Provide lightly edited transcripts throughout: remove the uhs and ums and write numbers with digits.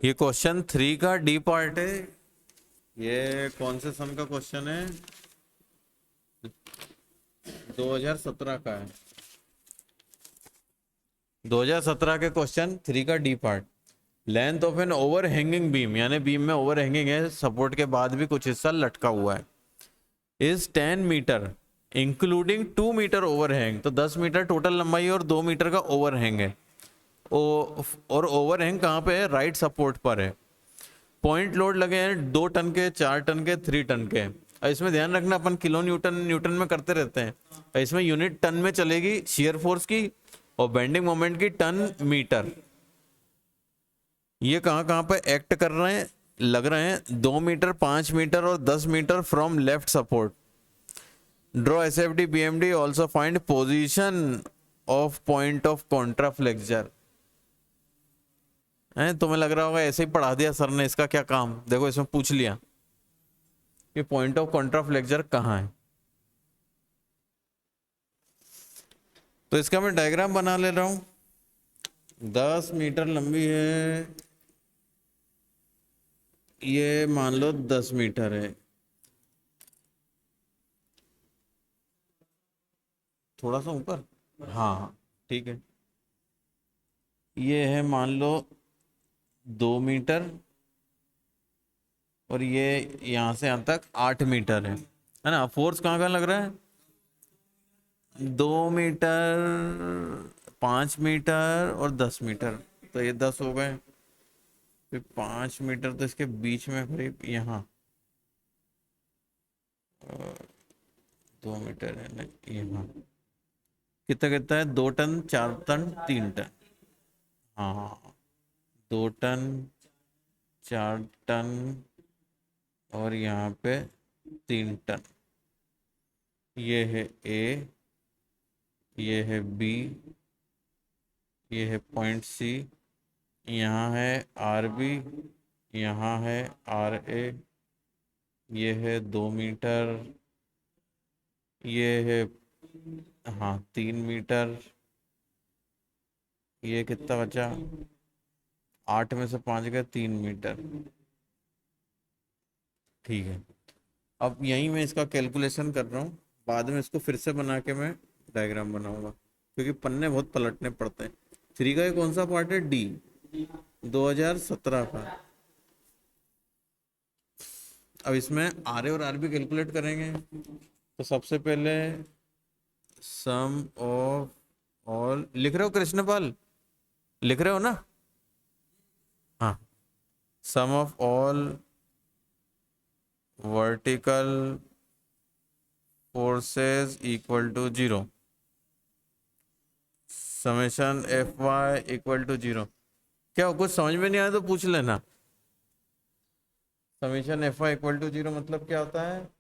ये क्वेश्चन 3 का D part है। ये कौन से सन का क्वेश्चन है? 2017 का है। 2017 के क्वेश्चन 3 का D part. Length of an over hanging beam, यानी बीम में ओवर हैंगिंग है, सपोर्ट के बाद भी कुछ हिस्सा लटका हुआ है, is 10 meter including 2 meter overhang. तो 10 मीटर टोटल लंबाई और 2 मीटर का ओवरहैंग है। और ओवरहैंग कहाँ पे है? राइट सपोर्ट पर है। पॉइंट लोड लगे हैं 2 टन के, 4 टन के, 3 टन के। और इसमें ध्यान रखना, अपन किलो न्यूटन न्यूटन में करते रहते हैं, और इसमें यूनिट टन में चलेगी शियर फोर्स की, और बेंडिंग मोमेंट की टन मीटर। ये कहाँ कहाँ पे एक्ट कर रहे हैं, लग रहे हैं? 2 मीटर, 5 मीटर और 10 meter from left support. Draw SFD BMD, also find position of point of contra flexure. तुम्हें लग रहा होगा ऐसे ही पढ़ा दिया सर ने, इसका क्या काम? देखो इसमें पूछ लिया कि पॉइंट ऑफ कॉन्ट्रा फ्लेक्चर कहाँ है। तो इसका मैं डायग्राम बना ले रहा हूं। 10 मीटर लंबी है, ये मान लो 10 मीटर है, थोड़ा सा ऊपर, हाँ हाँ ठीक है। ये है मान लो 2 मीटर, और ये यहां से यहां तक 8 मीटर है ना? फोर्स कहाँ कहाँ लग रहा है? 2 मीटर, 5 मीटर और 10 मीटर। तो ये 10 हो गए। फिर 5 मीटर तो इसके बीच में करीब यहाँ 2 मीटर है ना, यहाँ कितना कितना है? 2 टन, 4 टन, 3 टन। हाँ हाँ हाँ। 2 टन, 4 टन और यहाँ पे 3 टन। ये है ए, ये है बी, ये है पॉइंट सी, यहाँ है आर बी, यहाँ है आर ए, ये है 2 मीटर, ये है हाँ 3 मीटर, ये कितना बचा? 8 में से 5 गए, 3 मीटर। ठीक है, अब यहीं मैं इसका कैलकुलेशन कर रहा हूँ, बाद में इसको फिर से बना के मैं डायग्राम बनाऊंगा, क्योंकि पन्ने बहुत पलटने पड़ते हैं। 3 का ये कौन सा पार्ट है? डी, 2017 का। अब इसमें आर ए और आर बी कैलकुलेट करेंगे। तो सबसे पहले सम ऑफ ऑल, लिख रहे हो कृष्णपाल? लिख रहे हो ना? हाँ, sum of all vertical forces equal to 0, summation F Y equal to 0। क्या कुछ समझ में नहीं आया तो पूछ लेना। Summation F Y equal to 0 मतलब क्या होता है?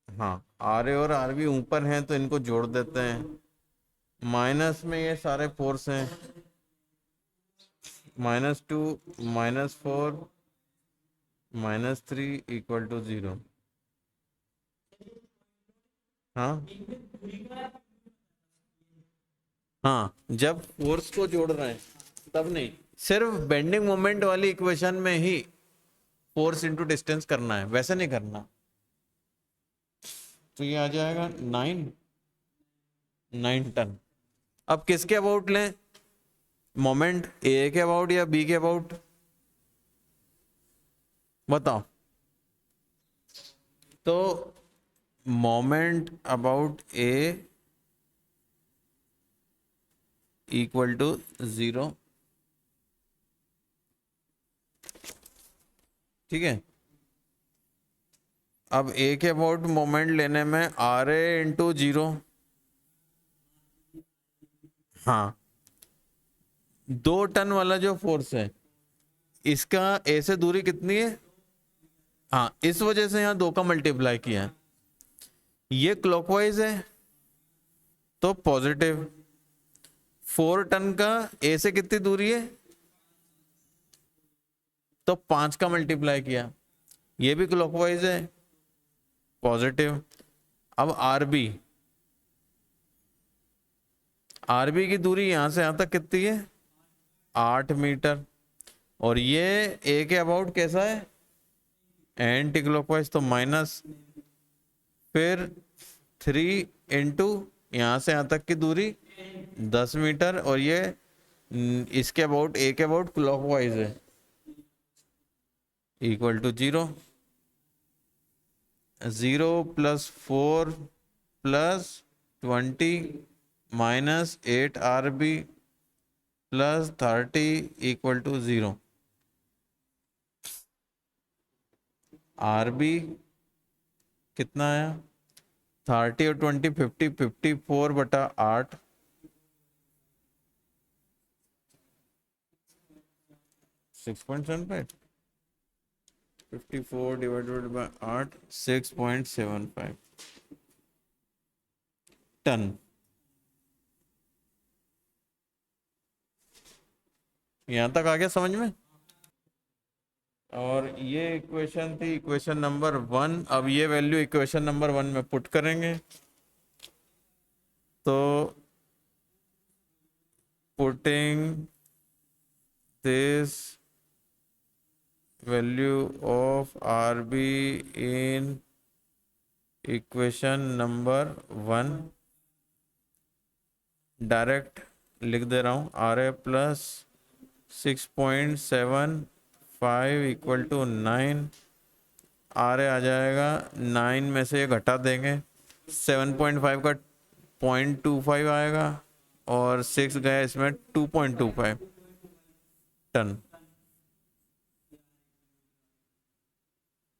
हाँ, आर ए और आर बी ऊपर हैं तो इनको जोड़ देते हैं, माइनस में ये सारे फोर्स हैं, -2, -4, -3 इक्वल टू 0। हाँ हाँ, जब फोर्स को जोड़ रहे हैं तब नहीं, सिर्फ बेंडिंग मोमेंट वाली इक्वेशन में ही फोर्स इंटू डिस्टेंस करना है, वैसे नहीं करना। तो ये आ जाएगा 9 टन। अब किसके अबाउट लें मोमेंट? ए के अबाउट या बी के अबाउट? बताओ। तो moment about A equal to 0, ठीक है। अब ए के अबाउट मोमेंट लेने में आर ए इंटू 0, हाँ 2 टन वाला जो फोर्स है, इसका ए से दूरी कितनी है? हाँ, इस वजह से यहाँ 2 का मल्टीप्लाई किया है। ये क्लॉकवाइज है तो पॉजिटिव। 4 टन का ए से कितनी दूरी है? तो 5 का मल्टीप्लाई किया। ये भी क्लॉकवाइज है, पॉजिटिव। अब आरबी, आरबी की दूरी यहां से यहां तक कितनी है? 8 मीटर। और ये ए के अबाउट कैसा है, एंटी क्लॉकवाइज, तो माइनस, फिर 3 इंटू यहाँ से यहाँ तक की दूरी 10 मीटर, और ये इसके अबाउट, ए के अबाउट क्लॉकवाइज है, equal to 0। 0 + 4 + 20 -8 RB + 30 equal to 0। RB कितना आया, 30 और 20 50, 54/8, 6.75, 54/8, 6.75 टन। यहां तक आ गया समझ में। और ये इक्वेशन थी इक्वेशन नंबर 1। अब ये वैल्यू इक्वेशन नंबर 1 में पुट करेंगे, तो putting this value of RB in equation number 1, direct लिख दे रहा हूँ, RA + 6.75 इक्वल टू 9। RA आ जाएगा 9 में से ये घटा देंगे, 7.5 का 0.25 आएगा, और 6 गया इसमें 2.25 टन।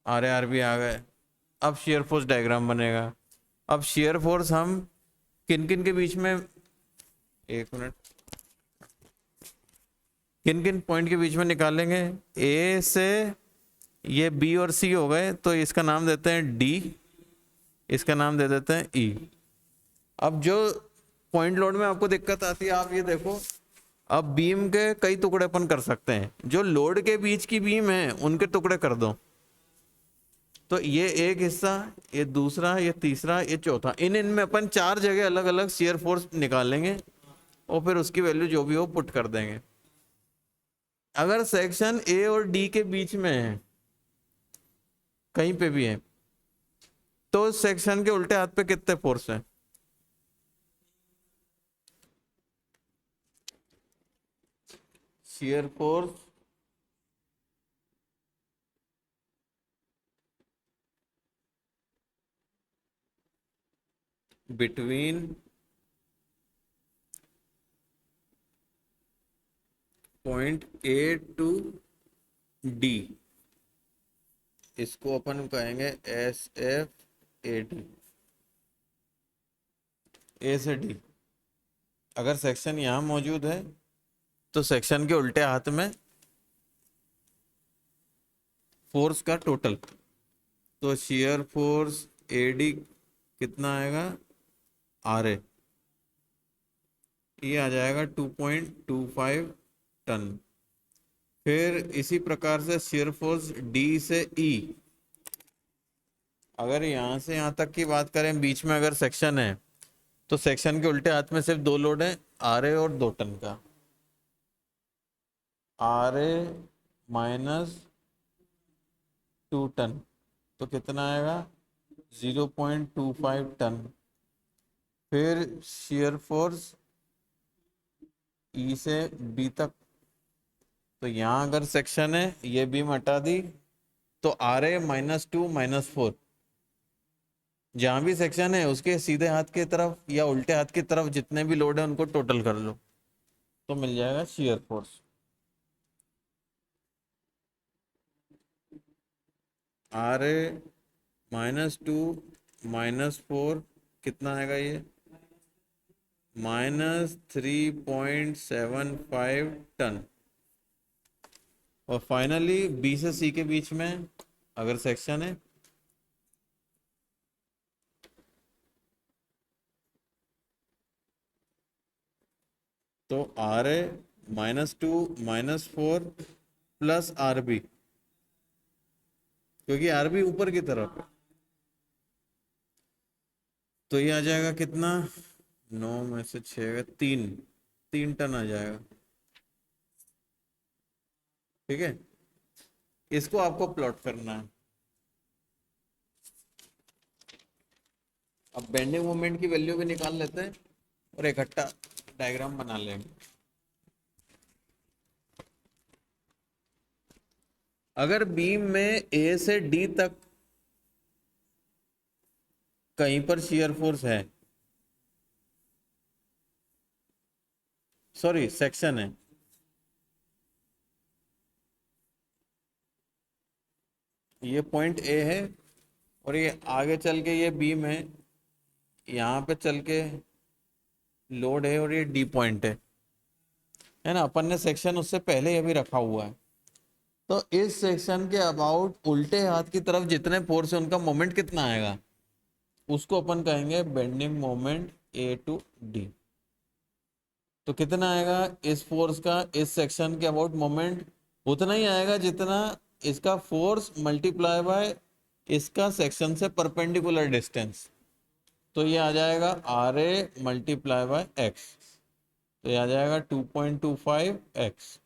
RB आ गए। अब शेयर फोर्स डायग्राम बनेगा। अब शेयर फोर्स हम किन किन के बीच में, एक मिनट, किन किन पॉइंट के बीच में निकालेंगे। ए से ये बी और सी हो गए, तो इसका नाम देते हैं डी, इसका नाम दे देते हैं ई। अब जो पॉइंट लोड में आपको दिक्कत आती है, आप ये देखो, अब बीम के कई टुकड़े अपन कर सकते हैं, जो लोड के बीच की बीम है उनके टुकड़े कर दो। तो ये एक हिस्सा, ये दूसरा, ये तीसरा, ये चौथा, इनमें अपन 4 जगह अलग अलग शेयर फोर्स निकालेंगे, और फिर उसकी वैल्यू जो भी हो पुट कर देंगे। अगर सेक्शन ए और डी के बीच में है, कहीं पे भी है, तो सेक्शन के उल्टे हाथ पे कितने फोर्स है, shear force between point A to D, इसको अपन कहेंगे SFAD, ए से डी। अगर सेक्शन यहां मौजूद है, तो सेक्शन के उल्टे हाथ में फोर्स का टोटल, तो शेयर फोर्स AD कितना आएगा, RA, ये आ जाएगा 2.25 टन। फिर इसी प्रकार से शेयर फोर्स D से E, अगर यहां से यहां तक की बात करें, बीच में अगर सेक्शन है, तो सेक्शन के उल्टे हाथ में सिर्फ 2 लोड है, RA और 2 टन का। RA -2 टन, तो कितना आएगा, 0.25 टन। फिर शेयर फोर्स E से B तक, तो यहाँ अगर सेक्शन है, ये बीम हटा दी, तो RA -2 -4, जहां भी सेक्शन है उसके सीधे हाथ की तरफ या उल्टे हाथ की तरफ जितने भी लोड है उनको टोटल कर लो, तो मिल जाएगा शेयर फोर्स। RA -2 -4 कितना आएगा, ये -3.75 टन। और फाइनली बी से सी के बीच में अगर सेक्शन है, तो RA -2 -4 + RB, क्योंकि RB ऊपर की तरफ है, तो ये आ जाएगा कितना, 9 में से 6 3 3 टन आ जाएगा। ठीक है, इसको आपको प्लॉट करना है। अब बेंडिंग मोमेंट की वैल्यू भी निकाल लेते हैं और इकट्ठा डायग्राम बना लेंगे। अगर बीम में ए से डी तक कहीं पर शियर फोर्स है, सॉरी सेक्शन है, ये पॉइंट ए है और ये आगे चल के ये बीम है, यहाँ पे चल के लोड है और ये डी पॉइंट है ना। अपन ने सेक्शन उससे पहले ये भी रखा हुआ है। तो इस सेक्शन के अबाउट उल्टे हाथ की तरफ जितने फोर्स है उनका मोमेंट कितना आएगा, उसको अपन कहेंगे bending moment A to D. तो कितना आएगा इस फोर्स का इस सेक्शन के अबाउट मोमेंट, उतना ही आएगा जितना इसका फोर्स मल्टीप्लाई बाय इसका सेक्शन से परपेंडिकुलर डिस्टेंस। तो ये आ जाएगा R A multiply by X, तो ये आ जाएगा 2.25x।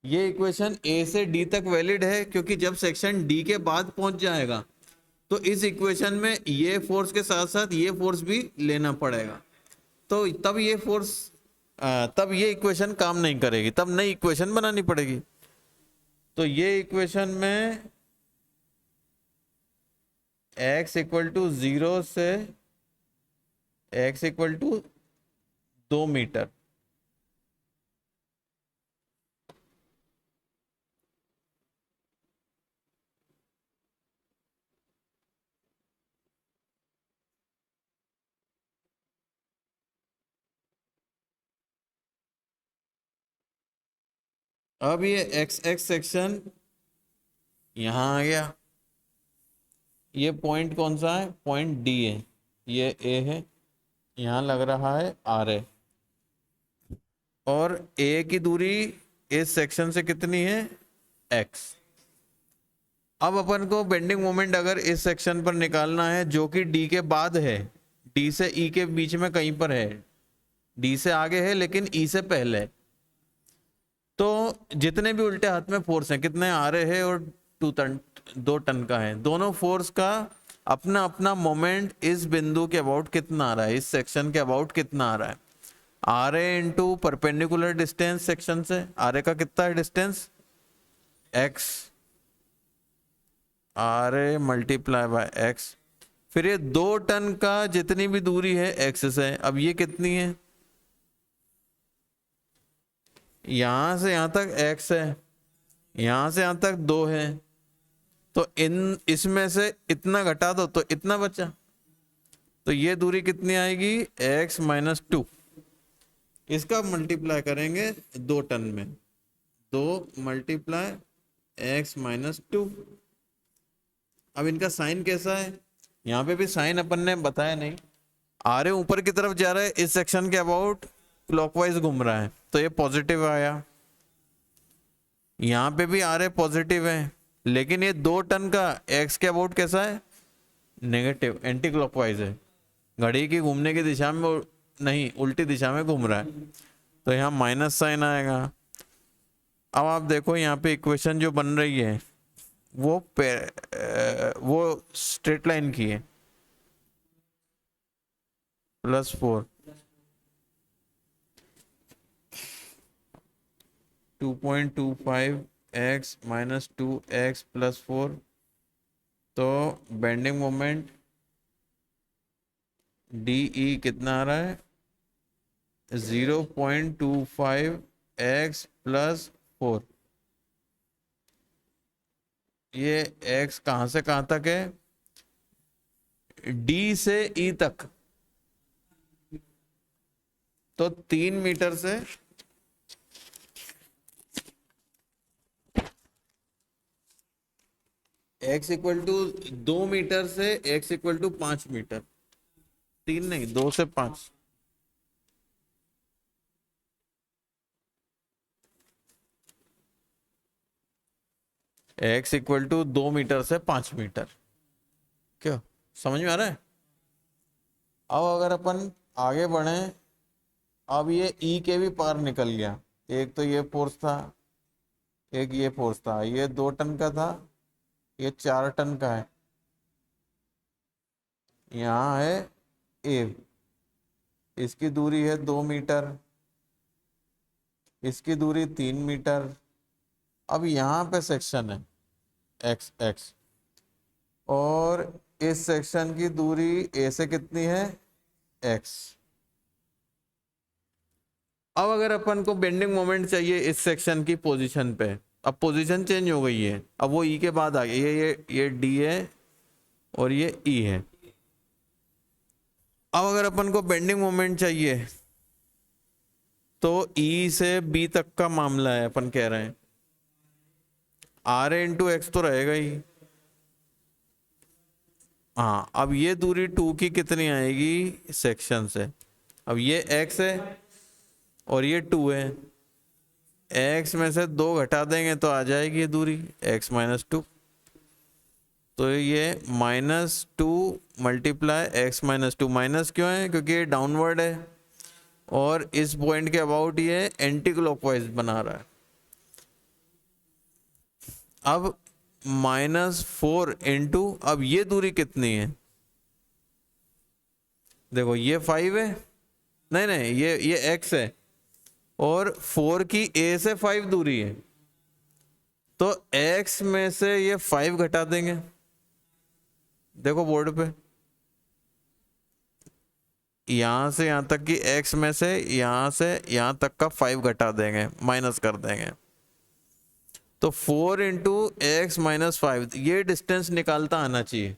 ये इक्वेशन ए से डी तक वैलिड है, क्योंकि जब सेक्शन डी के बाद पहुंच जाएगा तो इस इक्वेशन में ये फोर्स के साथ साथ ये फोर्स भी लेना पड़ेगा। तो तब ये इक्वेशन काम नहीं करेगी, तब नई इक्वेशन बनानी पड़ेगी। तो ये इक्वेशन में x इक्वल टू 0 से x इक्वल टू 2 मीटर, अब ये एक्स एक्स सेक्शन यहां आ गया। ये पॉइंट कौन सा है, पॉइंट डी है, ये ए है, यहां लग रहा है आर ए, और ए की दूरी इस सेक्शन से कितनी है, एक्स। अब अपन को बेंडिंग मोमेंट अगर इस सेक्शन पर निकालना है जो कि डी के बाद है, डी से ई के बीच में कहीं पर है, डी से आगे है लेकिन ई से पहले, तो जितने भी उल्टे हाथ में फोर्स हैं, कितने आ रहे हैं और 2 टन का है, दोनों फोर्स का अपना अपना मोमेंट इस बिंदु के अबाउट कितना आ रहा है, इस सेक्शन के अबाउट कितना आ रहा है, R A into perpendicular distance section से, आर ए का कितना है distance X, R A multiply by X, फिर ये 2 टन का जितनी भी दूरी है एक्स से, अब ये कितनी है, यहां से यहां तक x है, यहां से यहां तक 2 है, तो इसमें से इतना घटा दो तो इतना बचा, तो ये दूरी कितनी आएगी x माइनस 2, इसका मल्टीप्लाई करेंगे 2 टन में, 2 मल्टीप्लाई x माइनस 2। अब इनका साइन कैसा है, यहाँ पे भी साइन अपन ने बताया नहीं, आ रहे ऊपर की तरफ जा रहा है, इस सेक्शन के अबाउट क्लॉकवाइज घूम रहा है, तो ये पॉजिटिव आया, यहाँ पे भी आ रहे पॉजिटिव है, लेकिन ये 2 टन का एक्स के अबाउट कैसा है, नेगेटिव, एंटी क्लॉकवाइज है, घड़ी की घूमने की दिशा में नहीं, उल्टी दिशा में घूम रहा है, तो यहाँ माइनस साइन आएगा। अब आप देखो यहाँ पे इक्वेशन जो बन रही है वो स्ट्रेट लाइन की है, +4 2.25x माइनस 2x +4, तो बेंडिंग मोमेंट डी ई कितना आ रहा है 0.25x +4। ये x कहां से कहां तक है, डी से ई तक, तो 3 मीटर से x इक्वल टू 2 मीटर से x इक्वल टू 5 मीटर, 3 नहीं 2 से 5, x इक्वल टू 2 मीटर से 5 मीटर। क्यों, समझ में आ रहा है। अब अगर अपन आगे बढ़े, अब ये E के भी पार निकल गया, एक तो ये फोर्स था, एक ये फोर्स था, ये 2 टन का था, ये 4 टन का है। यहाँ है ए, इसकी दूरी है 2 मीटर, इसकी दूरी 3 मीटर। अब यहाँ पे सेक्शन है एक्स एक्स, और इस सेक्शन की दूरी ए से कितनी है, एक्स। अब अगर अपन को बेंडिंग मोमेंट चाहिए इस सेक्शन की पोजीशन पे, अब पोजीशन चेंज हो गई है, अब वो ई के बाद आ गया, ये डी है और ये ई है। अब अगर अपन को बेंडिंग मोमेंट चाहिए तो ई से बी तक का मामला है, अपन कह रहे हैं आर इंटू एक्स तो रहेगा ही। हाँ, अब ये दूरी 2 की कितनी आएगी सेक्शन से, अब ये x है और ये 2 है, x में से 2 घटा देंगे तो आ जाएगी ये दूरी x - 2। तो ये -2 मल्टीप्लाई x - 2, माइनस क्यों है, क्योंकि ये डाउनवर्ड है और इस पॉइंट के अबाउट ये एंटी क्लॉकवाइज बना रहा है। अब -4 इंटू, अब ये दूरी कितनी है, देखो ये 5 है, नहीं नहीं ये x है, और 4 की a से 5 दूरी है, तो x में से ये 5 घटा देंगे, देखो बोर्ड पे, यहां से यहां तक की x में से यहां तक का 5 घटा देंगे, माइनस कर देंगे, तो 4 इंटू एक्स -5, ये डिस्टेंस निकालता आना चाहिए।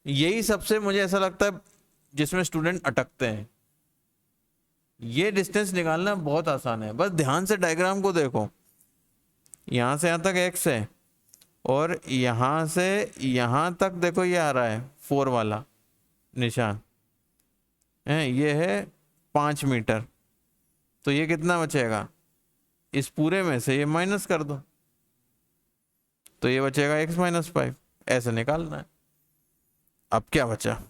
यही सबसे मुझे ऐसा लगता है जिसमें स्टूडेंट अटकते हैं, ये डिस्टेंस निकालना बहुत आसान है, बस ध्यान से डायग्राम को देखो, यहां से यहां तक x है और यहां से यहां तक देखो ये आ रहा है 4 वाला निशान है, ये है 5 मीटर, तो ये कितना बचेगा, इस पूरे में से ये माइनस कर दो तो ये बचेगा x -5, ऐसे निकालना है। अब क्या बचा,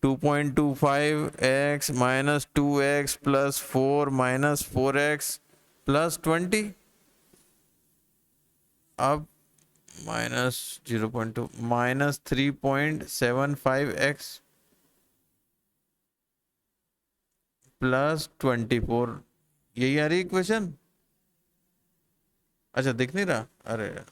2.25x - 2x + 4 - 4x + 20, अब -0.2 -3.75x + 24, यही आ रही इक्वेशन। अच्छा दिख नहीं रहा, अरे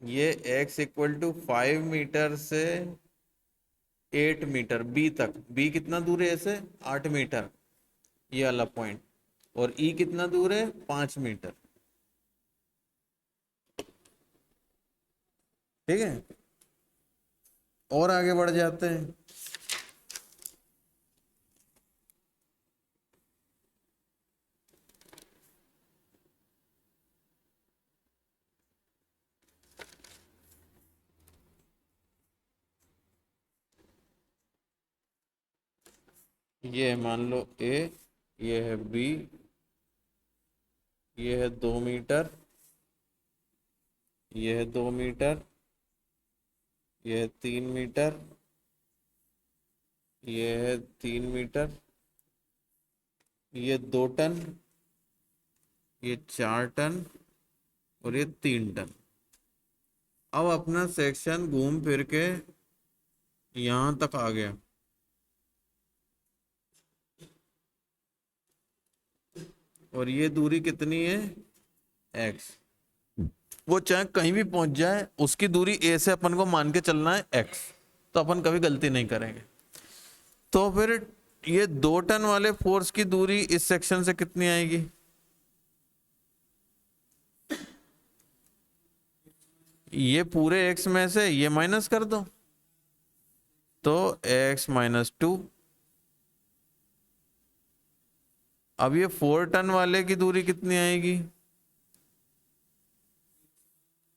ये x = 5 मीटर से 8 मीटर b तक, b कितना दूर है ऐसे 8 मीटर, ये वाला पॉइंट, और e कितना दूर है 5 मीटर, ठीक है। और आगे बढ़ जाते हैं, ये मान लो a, ये है b, ये है 2 मीटर, ये है 2 मीटर, ये है 3 मीटर, ये है 3 मीटर, ये 2 टन, ये 4 टन और ये 3 टन। अब अपना सेक्शन घूम फिर के यहां तक आ गया, और ये दूरी कितनी है x, वो चाहे कहीं भी पहुंच जाए उसकी दूरी a से अपन को मान के चलना है x, तो अपन कभी गलती नहीं करेंगे। तो फिर ये 2 टन वाले फोर्स की दूरी इस सेक्शन से कितनी आएगी, ये पूरे x में से ये माइनस कर दो तो x - 2। अब ये 4 टन वाले की दूरी कितनी आएगी,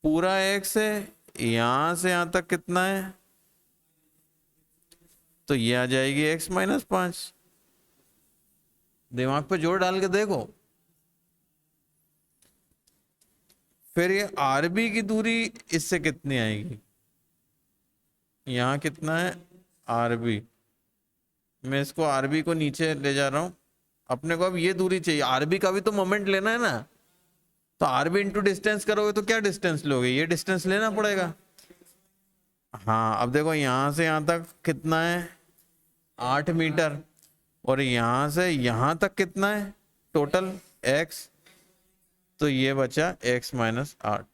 पूरा x है, यहां से यहां तक कितना है, तो ये आ जाएगी x - 5, दिमाग पे जोर डाल के देखो। फिर ये RB की दूरी इससे कितनी आएगी, यहाँ कितना है आरबी, मैं इसको आरबी को नीचे ले जा रहा हूँ। अपने को अब ये दूरी चाहिए, आरबी का भी तो मोमेंट लेना है ना, तो आरबी इंटू डिस्टेंस करोगे तो क्या डिस्टेंस लोगे, ये डिस्टेंस लेना पड़ेगा। हाँ अब देखो यहाँ से यहाँ तक कितना है 8 मीटर, और यहाँ से यहाँ तक कितना है टोटल x, तो ये बचा x-8,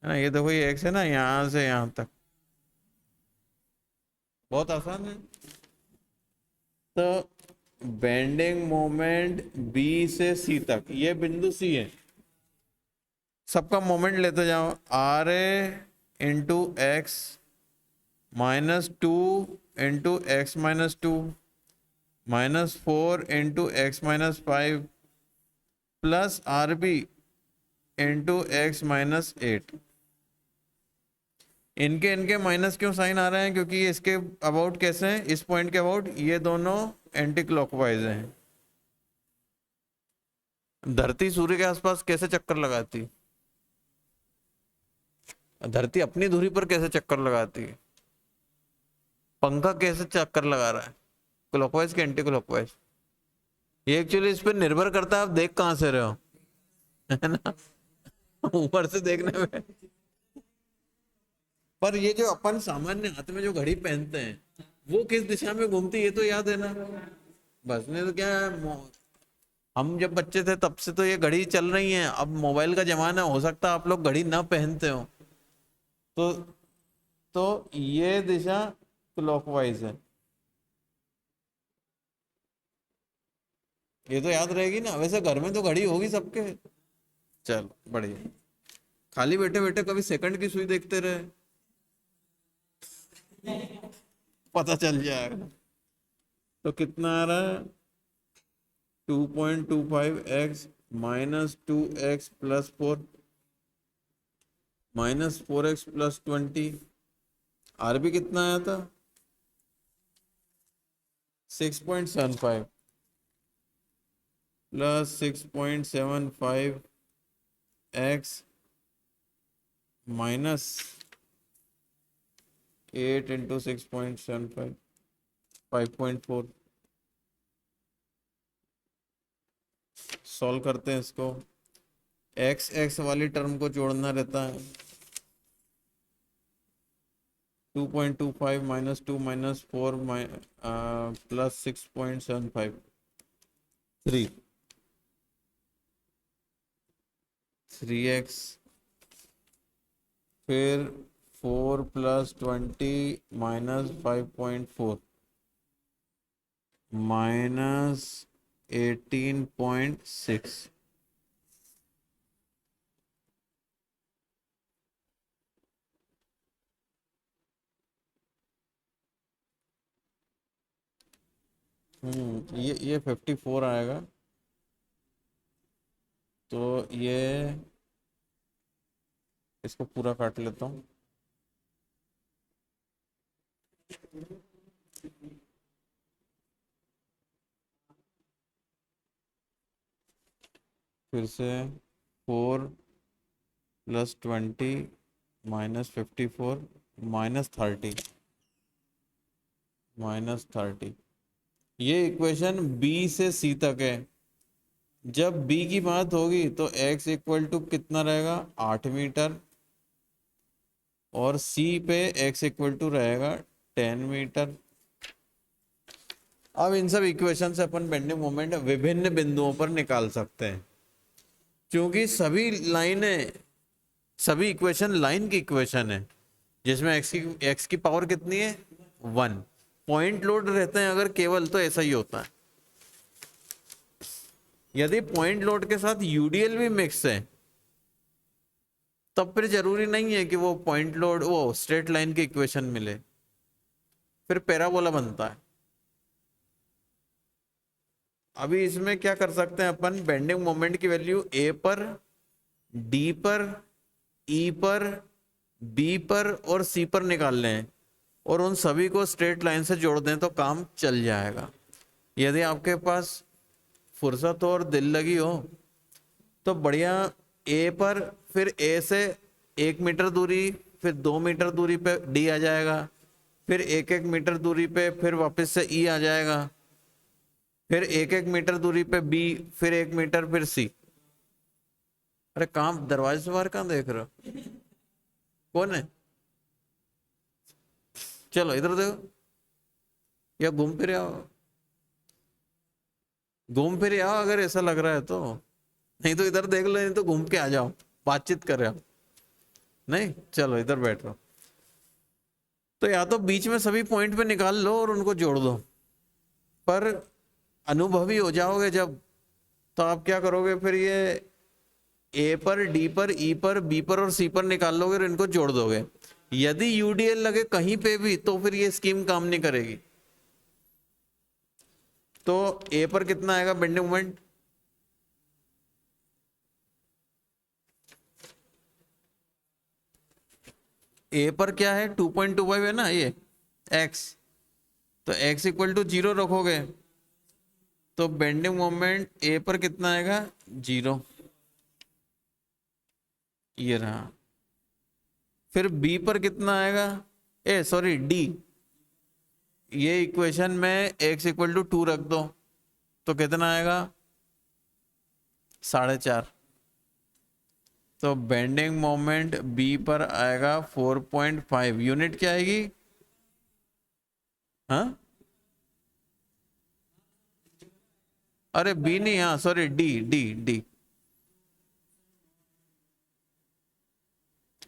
है ना। ये देखो ये x है ना, यहाँ से यहाँ तक, बहुत आसान है। तो बेंडिंग मोमेंट B से C तक, ये बिंदु C है, सबका मोमेंट लेते जाओ, R A into X -2 into x-2 -4 into x-5 plus R B into x-8। इनके इनके माइनस क्यों साइन आ रहे हैं, क्योंकि ये इसके अबाउट कैसे हैं, इस पॉइंट के अबाउट, ये दोनों एंटी क्लॉकवाइज हैं। धरती सूर्य के आसपास कैसे चक्कर लगाती, धरती अपनी धुरी पर कैसे चक्कर लगाती है, पंखा कैसे चक्कर लगा रहा है, क्लॉकवाइज के एंटी क्लॉकवाइज, ये एक्चुअली इस पर निर्भर करता है आप देख कहां से रहे हो, है ना, ऊपर से देखने में। पर ये जो अपन सामान्य हाथ में जो घड़ी पहनते हैं वो किस दिशा में घूमती है ये तो याद है ना, बस नहीं तो क्या है, हम जब बच्चे थे तब से तो ये घड़ी चल रही है, अब मोबाइल का जमाना, हो सकता है आप लोग घड़ी ना पहनते हो, तो ये दिशा क्लॉकवाइज है, ये तो याद रहेगी ना। वैसे घर में तो घड़ी होगी सबके, चल बढ़िया, खाली बैठे बैठे कभी सेकंड की सुई देखते रहे, पता चल जाएगा। तो कितना आ रहा है 2.25x -2x + 4 -4x + 20, आरबी कितना आया था 6.75 + 6.75x -8 इंटू 6.75 5.4। सॉल्व करते हैं इसको, x वाली टर्म को जोड़ना रहता है, 2.25 -2 -4 + 6.75 3x, फिर 4 + 20 -5.4 -18.6, ये 54 आएगा, तो ये इसको पूरा काट लेता हूँ, फिर से 4 + 20 -54 -30, ये इक्वेशन बी से सी तक है। जब बी की बात होगी तो x = कितना रहेगा 8 मीटर, और सी पे x = रहेगा 10 मीटर। अब इन सब इक्वेशन से अपन बेंडिंग मोमेंट विभिन्न बिंदुओं पर निकाल सकते हैं, क्योंकि सभी इक्वेशन लाइन की इक्वेशन है, जिसमें x की पावर कितनी है 1, पॉइंट लोड रहते हैं अगर केवल, तो ऐसा ही होता है। यदि पॉइंट लोड के साथ यूडीएल भी मिक्स है, तब फिर जरूरी नहीं है कि वो पॉइंट लोड वो स्ट्रेट लाइन की इक्वेशन मिले, फिर पैराबोला बनता है। अभी इसमें क्या कर सकते हैं अपन, बेंडिंग मोमेंट की वैल्यू ए पर, डी पर, ई पर, बी पर और सी पर निकाल लें, और उन सभी को स्ट्रेट लाइन से जोड़ दें तो काम चल जाएगा। यदि आपके पास फुर्सत हो और दिल लगी हो तो बढ़िया ए पर, फिर ए से 1 मीटर दूरी, फिर 2 मीटर दूरी पे डी आ जाएगा, फिर 1-1 मीटर दूरी पे फिर वापस से ई आ जाएगा, फिर 1-1 मीटर दूरी पे बी, फिर 1 मीटर, फिर सी। अरे कहाँ दरवाजे से बाहर कहाँ देख रहे हो? कौन है? चलो इधर देखो, या घूम फिर आओ, घूम फिर आओ अगर ऐसा लग रहा है तो, नहीं तो इधर देख लो, नहीं तो घूम के आ जाओ, बातचीत कर रहे हो। नहीं चलो इधर बैठ रहो, तो या तो बीच में सभी पॉइंट पे निकाल लो और उनको जोड़ दो, पर अनुभवी हो जाओगे जब, तो आप क्या करोगे फिर, ये ए पर, डी पर, ई पर, बी पर और सी पर निकाल लोगे और इनको जोड़ दोगे। यदि यूडीएल लगे कहीं पे भी तो फिर ये स्कीम काम नहीं करेगी। तो ए पर कितना आएगा बेंडिंग मोमेंट? ए पर क्या है, 2.25 है ना ये एक्स, तो एक्स इक्वल टू 0 रखोगे तो बेंडिंग मोमेंट ए पर कितना आएगा, 0। ये रहा। फिर बी पर कितना आएगा, ए सॉरी डी, ये इक्वेशन में एक्स इक्वल टू 2 रख दो तो कितना आएगा, 4.5। तो बेंडिंग मोमेंट बी पर आएगा 4.5। यूनिट क्या आएगी? हाँ, अरे बी नहीं, हाँ sorry D, D D.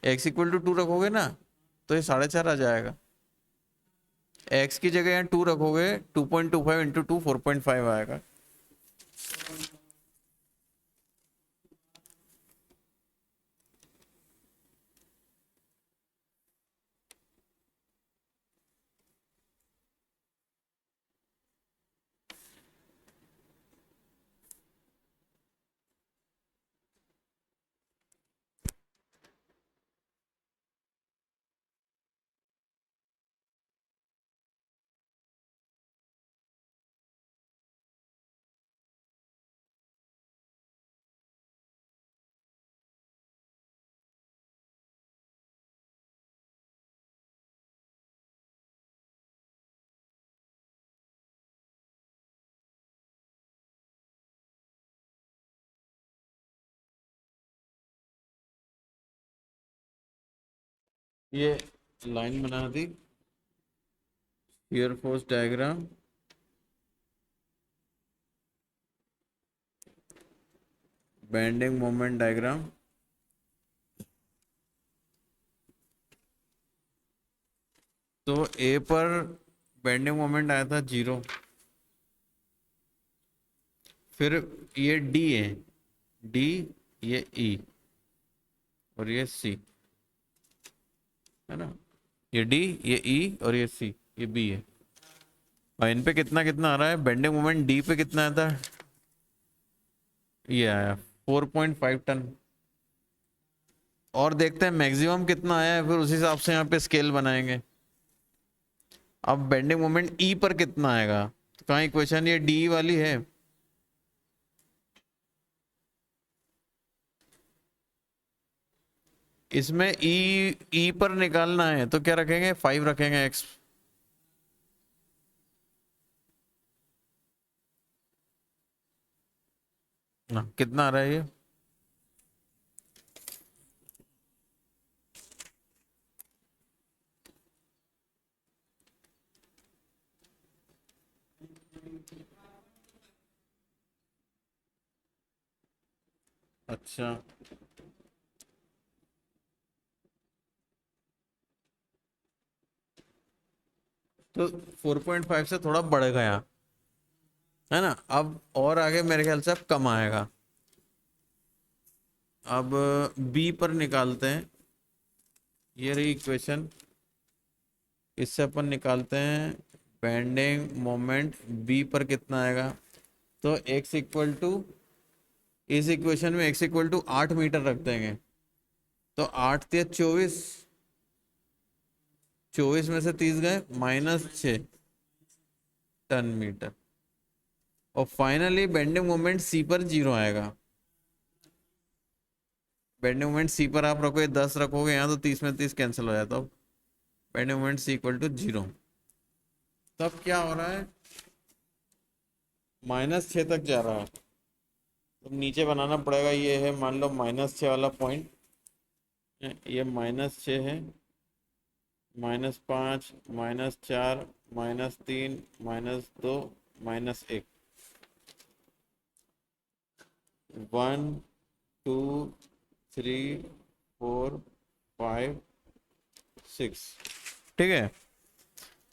X equal to 2 रखोगे ना तो ये 4.5 आ जाएगा। एक्स की जगह यहाँ 2 रखोगे, 2.25 इंटू 2 4.5 आएगा। ये लाइन बना दी, shear force diagram, bending moment diagram. तो ए पर बेंडिंग मोमेंट आया था 0, फिर ये डी है, डी, ये ई और ये सी है ना, ये डी, ये ई और ये सी, ये बी है। और इन पे कितना कितना आ रहा है, बेंडिंग मोमेंट डी पे कितना आया था, ये आया 4.5 टन। और देखते हैं मैक्सिमम कितना आया है, फिर उस हिसाब से यहाँ पे स्केल बनाएंगे। अब बेंडिंग मोमेंट ई पर कितना आएगा, तो कहाँ इक्वेशन ये डी वाली है, इसमें ई पर निकालना है तो क्या रखेंगे, 5 रखेंगे एक्स। कितना आ रहा है ये, अच्छा तो 4.5 से थोड़ा बढ़ गया है ना। अब और आगे मेरे ख्याल से अब कम आएगा। अब बी पर निकालते हैं, ये रही इक्वेशन, इससे अपन निकालते हैं बेंडिंग मोमेंट बी पर कितना आएगा। तो x इक्वल टू, इस इक्वेशन में x इक्वल टू 8 मीटर रख देंगे, तो 8 × 24, 24 में से 30 गए, -6 टन मीटर। और फाइनली बेंडिंग मोमेंट सी पर 0 आएगा। बेंडिंग मोमेंट सी पर आप रखोगे 10 रखोगे यहाँ तो 30 में 30 कैंसिल हो जाता है। Bending moment C equal to 0। तब क्या हो रहा है, -6 तक जा रहा है। तो नीचे बनाना पड़ेगा, ये है मान लो -6 वाला पॉइंट, ये -6 है, -5, -4, -3, -2, -1, 1 2 3 4 5 6। ठीक है,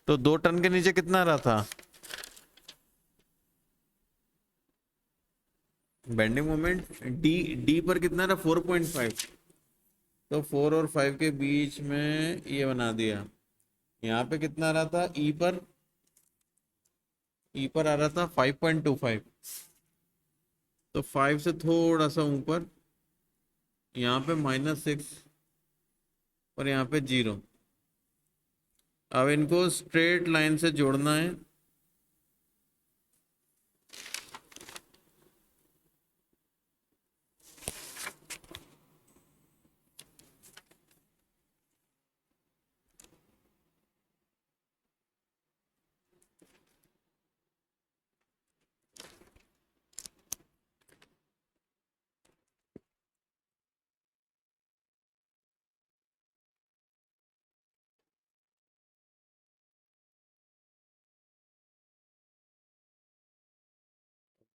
तो 2 टन के नीचे कितना रहा था बेंडिंग मोमेंट, डी डी पर कितना रहा 4.5। तो 4 और 5 के बीच में ये बना दिया। यहाँ पे कितना आ रहा था ई पर आ रहा था 5.25। तो 5 से थोड़ा सा ऊपर, यहाँ पे -6 और यहाँ पे 0। अब इनको स्ट्रेट लाइन से जोड़ना है।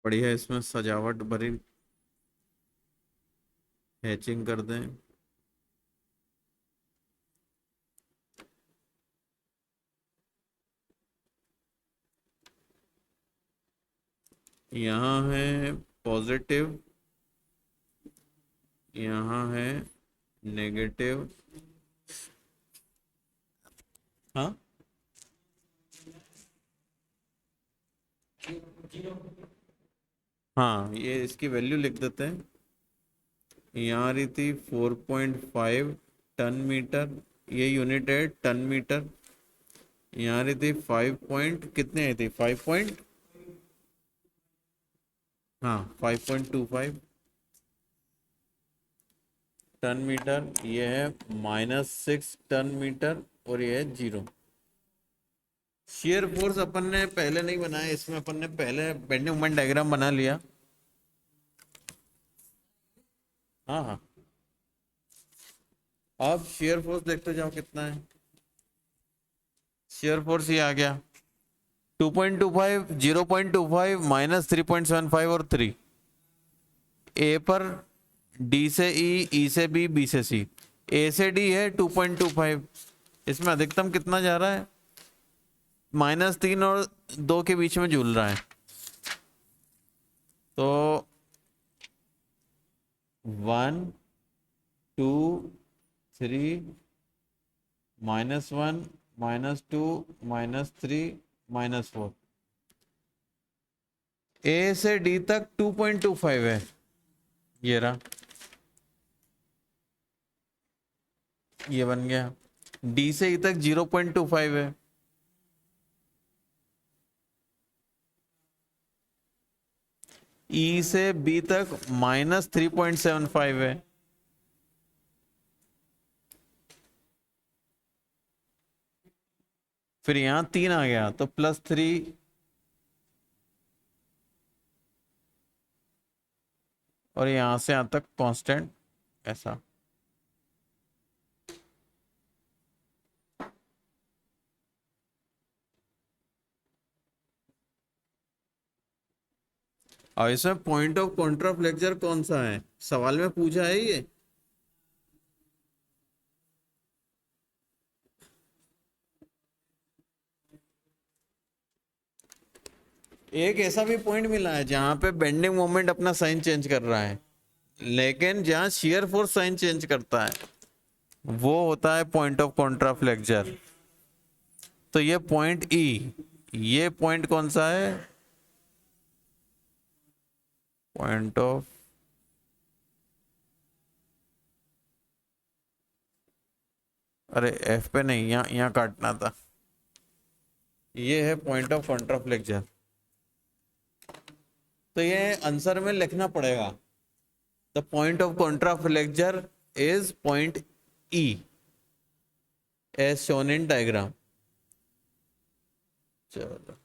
बढ़िया, इसमें सजावट भरी हैचिंग कर दें। यहाँ है पॉजिटिव, यहाँ है नेगेटिव। हाँ, हाँ, ये इसकी वैल्यू लिख देते हैं। यहाँ रही थी 4.5 टन मीटर, ये यूनिट है टन मीटर। यहाँ रही थी 5 पॉइंट कितने आई थी 5 पॉइंट, हाँ 5.25 टन मीटर। ये है -6 टन मीटर और ये है 0। शेयर फोर्स अपन ने पहले नहीं बनाया, इसमें अपन ने पहले बेंडिंग मोमेंट डायग्राम बना लिया। हाँ हाँ, अब शेयर फोर्स देखते जाओ कितना है। शेयर फोर्स ये आ गया 2.25, 0.25, -3.75 और 3। ए पर डी से ई से बी, बी से सी। ए से डी है 2.25, इसमें अधिकतम कितना जा रहा है, -3 और 2 के बीच में झूल रहा है। तो 1 2 3 -1 -2 -3 -4। ए से डी तक 2.25 है, ये रहा, ये बन गया। डी से ई तक 0.25 है, ई से बी तक -3.75 है, फिर यहां 3 आ गया तो +3, और यहां से यहां तक कांस्टेंट ऐसा। और इसमें पॉइंट ऑफ कॉन्ट्राफ्लेक्चर कौन सा है, सवाल में पूछा है ये। एक ऐसा भी पॉइंट मिला है जहां पे बेंडिंग मोमेंट अपना साइन चेंज कर रहा है, लेकिन जहां शियर फोर्स साइन चेंज करता है वो होता है पॉइंट ऑफ कॉन्ट्राफ्लेक्चर। तो ये पॉइंट ई, ये पॉइंट कौन सा है, पॉइंट ऑफ, अरे एफ पे नहीं, यहाँ यहाँ काटना था। ये है पॉइंट ऑफ कॉन्ट्राफ्लेक्चर। तो ये आंसर में लिखना पड़ेगा, the point of contraflexure is point E as shown in diagram. चलो